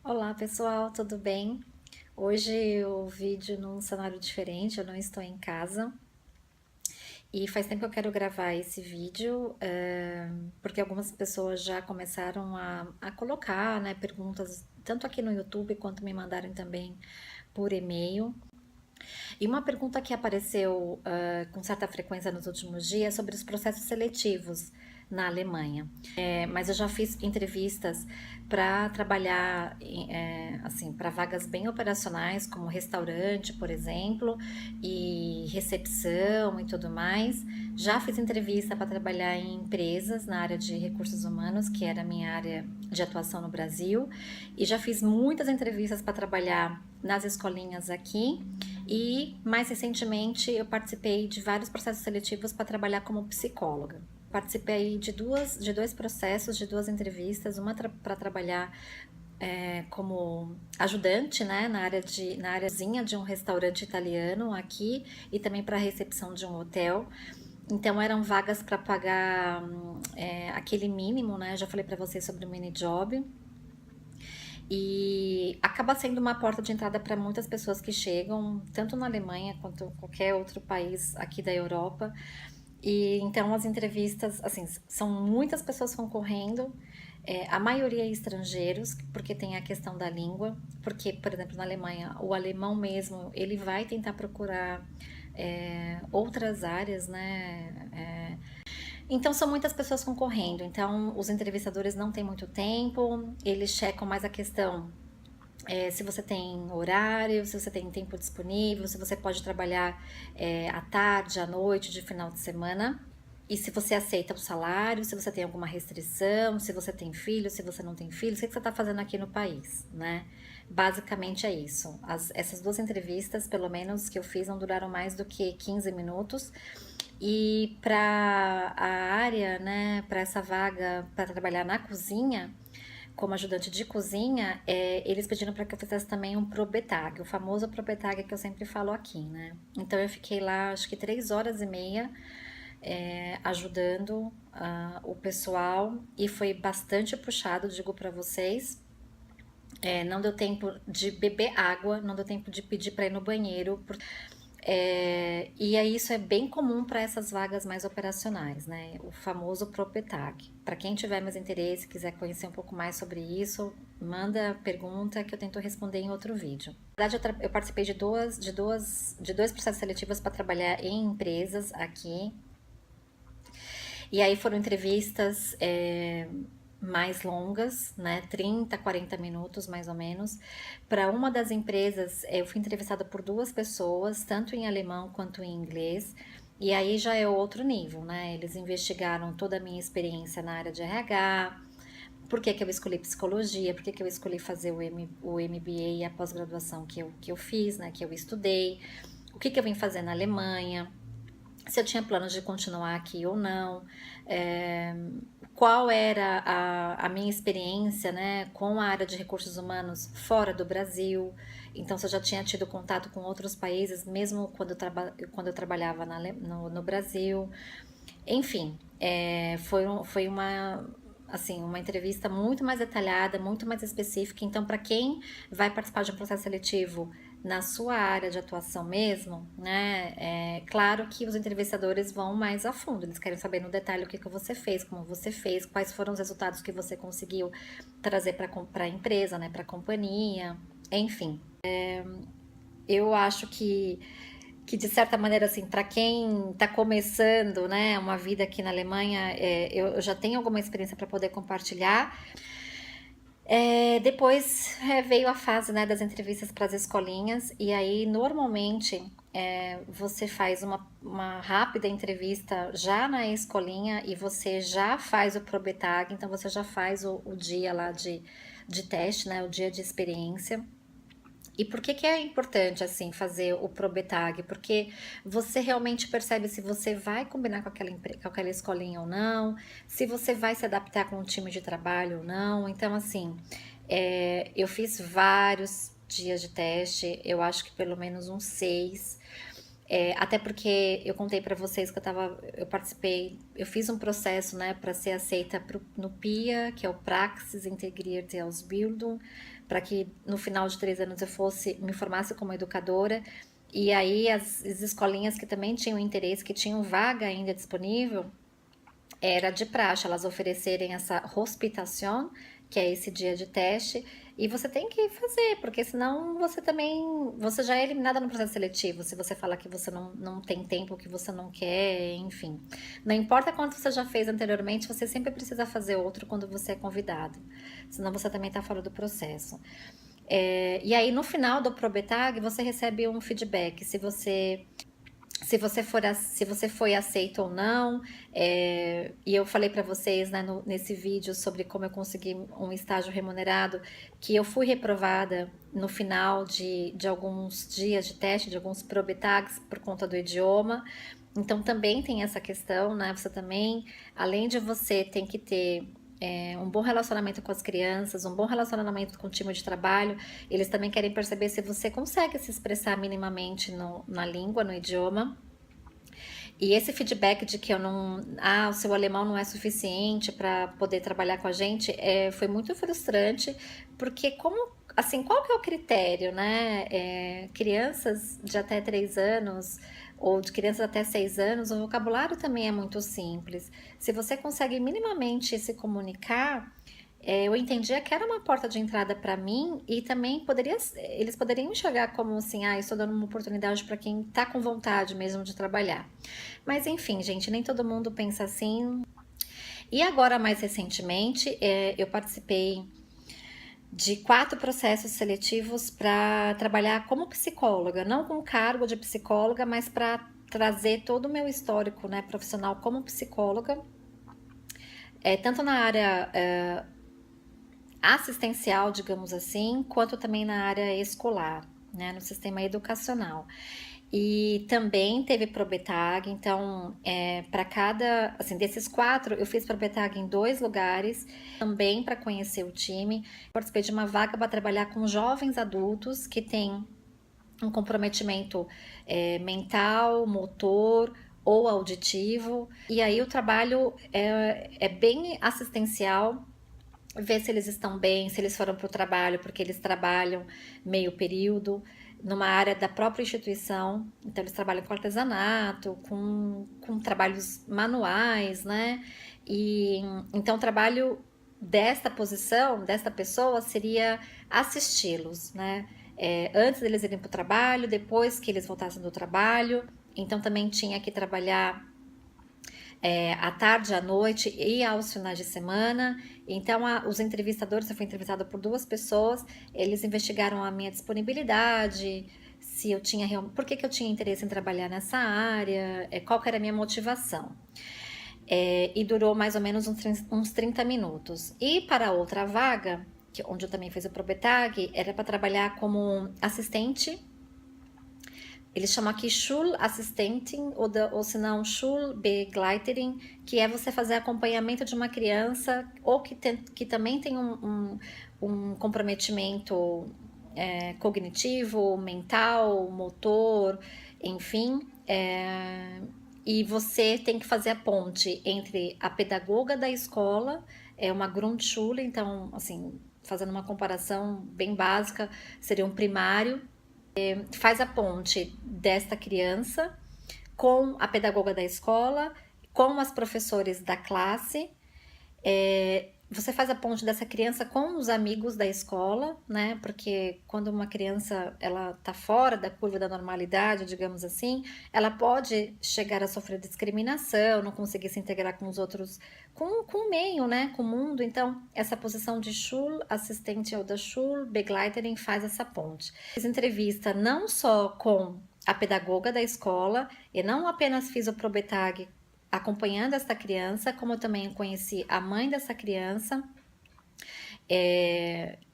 Olá pessoal, tudo bem? Hoje o vídeo num cenário diferente, eu não estou em casa e faz tempo que eu quero gravar esse vídeo, porque algumas pessoas já começaram a colocar, né, perguntas tanto aqui no YouTube quanto me mandaram também por e-mail. E uma pergunta que apareceu com certa frequência nos últimos dias é sobre os processos seletivos na Alemanha. Mas eu já fiz entrevistas para trabalhar assim para vagas bem operacionais, como restaurante, por exemplo, e recepção e tudo mais. Já fiz entrevista para trabalhar em empresas na área de recursos humanos, que era a minha área de atuação no Brasil, e já fiz muitas entrevistas para trabalhar nas escolinhas aqui. E mais recentemente eu participei de vários processos seletivos para trabalhar como psicóloga. Participei de dois processos, de duas entrevistas, uma para trabalhar como ajudante, né, na áreazinha de um restaurante italiano aqui e também para a recepção de um hotel. Então eram vagas para pagar aquele mínimo, né? Já falei para vocês sobre o mini job. E acaba sendo uma porta de entrada para muitas pessoas que chegam, tanto na Alemanha quanto qualquer outro país aqui da Europa. E então as entrevistas, assim, são muitas pessoas concorrendo, a maioria é estrangeiros, porque tem a questão da língua, porque, por exemplo, na Alemanha, o alemão mesmo, ele vai tentar procurar outras áreas, né? Então são muitas pessoas concorrendo, então os entrevistadores não têm muito tempo, eles checam mais a questão se você tem horário, se você tem tempo disponível, se você pode trabalhar à tarde, à noite, de final de semana. E se você aceita o salário, se você tem alguma restrição, se você tem filho, se você não tem filho, o que você está fazendo aqui no país, né? Basicamente é isso. Essas duas entrevistas, pelo menos que eu fiz, não duraram mais do que 15 minutos. E para a área, né, para essa vaga para trabalhar na cozinha, como ajudante de cozinha, eles pediram para que eu fizesse também um probetag, o famoso probetag que eu sempre falo aqui, né? Então eu fiquei lá, acho que 3 horas e meia, ajudando o pessoal e foi bastante puxado, digo para vocês. Não deu tempo de beber água, não deu tempo de pedir para ir no banheiro, e aí isso é bem comum para essas vagas mais operacionais, né? O famoso Propetag. Para quem tiver mais interesse, quiser conhecer um pouco mais sobre isso, manda pergunta que eu tento responder em outro vídeo. Na verdade, eu participei de dois processos seletivos para trabalhar em empresas aqui. E aí foram entrevistas mais longas, né? 30, 40 minutos mais ou menos. Para uma das empresas, eu fui entrevistada por duas pessoas, tanto em alemão quanto em inglês. E aí já é outro nível, né? Eles investigaram toda a minha experiência na área de RH, por que, que eu escolhi psicologia, por que, que eu escolhi fazer o MBA e a pós-graduação que eu fiz, né? Que eu estudei, o que, que eu vim fazer na Alemanha, se eu tinha planos de continuar aqui ou não, é, qual era a minha experiência, né, com a área de recursos humanos fora do Brasil. Então, se eu já tinha tido contato com outros países, mesmo quando eu trabalhava no Brasil. Enfim, foi assim, uma entrevista muito mais detalhada, muito mais específica. Então, para quem vai participar de um processo seletivo na sua área de atuação mesmo, né, é claro que os entrevistadores vão mais a fundo. Eles querem saber no detalhe o que que você fez, como você fez, quais foram os resultados que você conseguiu trazer para a empresa, né, para a companhia, enfim. Eu acho que de certa maneira, assim, para quem está começando, né, uma vida aqui na Alemanha, eu já tenho alguma experiência para poder compartilhar. Depois veio a fase, né, das entrevistas para as escolinhas, e aí normalmente você faz uma rápida entrevista já na escolinha e você já faz o probetag, então você já faz o dia lá de teste, né, o dia de experiência. E por que que é importante assim fazer o probetag? Porque você realmente percebe se você vai combinar com aquela escolinha ou não, se você vai se adaptar com o time de trabalho ou não. Então, assim, eu fiz vários dias de teste, eu acho que pelo menos uns 6. Até porque eu contei para vocês que eu participei, eu fiz um processo, né, para ser aceita no PIA, que é o Praxis Integrierte Ausbildung, para que no final de 3 anos eu me formasse como educadora. E aí as escolinhas que também tinham interesse, que tinham vaga ainda disponível, era de praxe elas oferecerem essa hospitação, que é esse dia de teste, e você tem que fazer, porque senão você já é eliminada no processo seletivo, se você fala que você não tem tempo, que você não quer, enfim. Não importa quanto você já fez anteriormente, você sempre precisa fazer outro quando você é convidado, senão você também está fora do processo. E aí, no final do Probetag, você recebe um feedback, se você foi aceito ou não. E eu falei para vocês, né, nesse vídeo sobre como eu consegui um estágio remunerado, que eu fui reprovada no final de alguns dias de teste, de alguns probetags por conta do idioma. Então também tem essa questão, né? Você também, além de você tem que ter um bom relacionamento com as crianças, um bom relacionamento com o time de trabalho, eles também querem perceber se você consegue se expressar minimamente na língua, no idioma. E esse feedback de que o seu alemão não é suficiente para poder trabalhar com a gente, foi muito frustrante, porque assim, qual que é o critério, né? Crianças de até 3 anos ou de crianças até 6 anos, o vocabulário também é muito simples. Se você consegue minimamente se comunicar, eu entendia que era uma porta de entrada para mim e também eles poderiam enxergar como assim, estou dando uma oportunidade para quem está com vontade mesmo de trabalhar. Mas enfim, gente, nem todo mundo pensa assim. E agora, mais recentemente, eu participei de 4 processos seletivos para trabalhar como psicóloga, não com cargo de psicóloga, mas para trazer todo o meu histórico, né, profissional como psicóloga, tanto na área assistencial, digamos assim, quanto também na área escolar, né, no sistema educacional. E também teve Probetag, então, para cada, assim, desses 4, eu fiz Probetag em 2 lugares, também para conhecer o time. Participei de uma vaga para trabalhar com jovens adultos que têm um comprometimento mental, motor ou auditivo. E aí o trabalho é bem assistencial, ver se eles estão bem, se eles foram para o trabalho, porque eles trabalham meio período numa área da própria instituição, então eles trabalham com artesanato, com trabalhos manuais, né? E então o trabalho desta posição, desta pessoa, seria assisti-los, né? Antes deles irem para o trabalho, depois que eles voltassem do trabalho, então também tinha que trabalhar à tarde, à noite e aos finais de semana. Então, os entrevistadores, eu fui entrevistada por 2 pessoas, eles investigaram a minha disponibilidade, se eu tinha por que eu tinha interesse em trabalhar nessa área, qual que era a minha motivação. E durou mais ou menos uns 30 minutos. E para outra vaga, onde eu também fiz o Probetag, era para trabalhar como assistente. Eles chamam aqui Schulassistentin ou se não Schulbegleiterin, que é você fazer acompanhamento de uma criança ou que também tem um comprometimento cognitivo, mental, motor, enfim. E você tem que fazer a ponte entre a pedagoga da escola, uma Grundschule, então, assim, fazendo uma comparação bem básica, seria um primário, faz a ponte desta criança com a pedagoga da escola, com as professores da classe. Você faz a ponte dessa criança com os amigos da escola, né? Porque quando uma criança ela tá fora da curva da normalidade, digamos assim, ela pode chegar a sofrer discriminação, não conseguir se integrar com os outros, com o meio, né? Com o mundo. Então, essa posição de Schulassistente ou da Schulbegleiterin faz essa ponte. Fiz entrevista não só com a pedagoga da escola, e não apenas fiz o Probetag acompanhando esta criança, como eu também conheci a mãe dessa criança.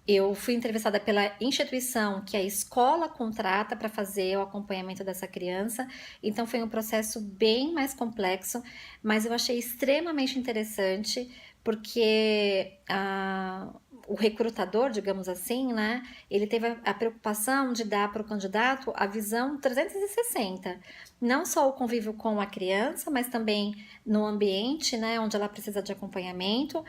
Eu fui entrevistada pela instituição que a escola contrata para fazer o acompanhamento dessa criança, então foi um processo bem mais complexo, mas eu achei extremamente interessante, porque o recrutador, digamos assim, né, ele teve a preocupação de dar para o candidato a visão 360. não só o convívio com a criança, mas também no ambiente, né, onde ela precisa de acompanhamento.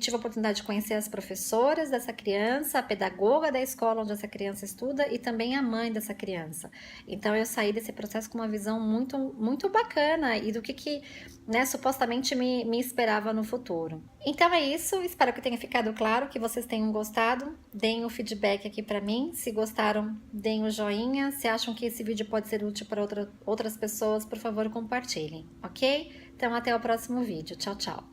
Tive a oportunidade de conhecer as professoras dessa criança, a pedagoga da escola onde essa criança estuda e também a mãe dessa criança. Então eu saí desse processo com uma visão muito, muito bacana e do que né, supostamente me esperava no futuro. Então é isso, espero que tenha ficado claro, que vocês tenham gostado. Deem o feedback aqui pra mim. Se gostaram, deem o joinha. Se acham que esse vídeo pode ser útil para outras pessoas, por favor, compartilhem, ok? Então até o próximo vídeo. Tchau, tchau.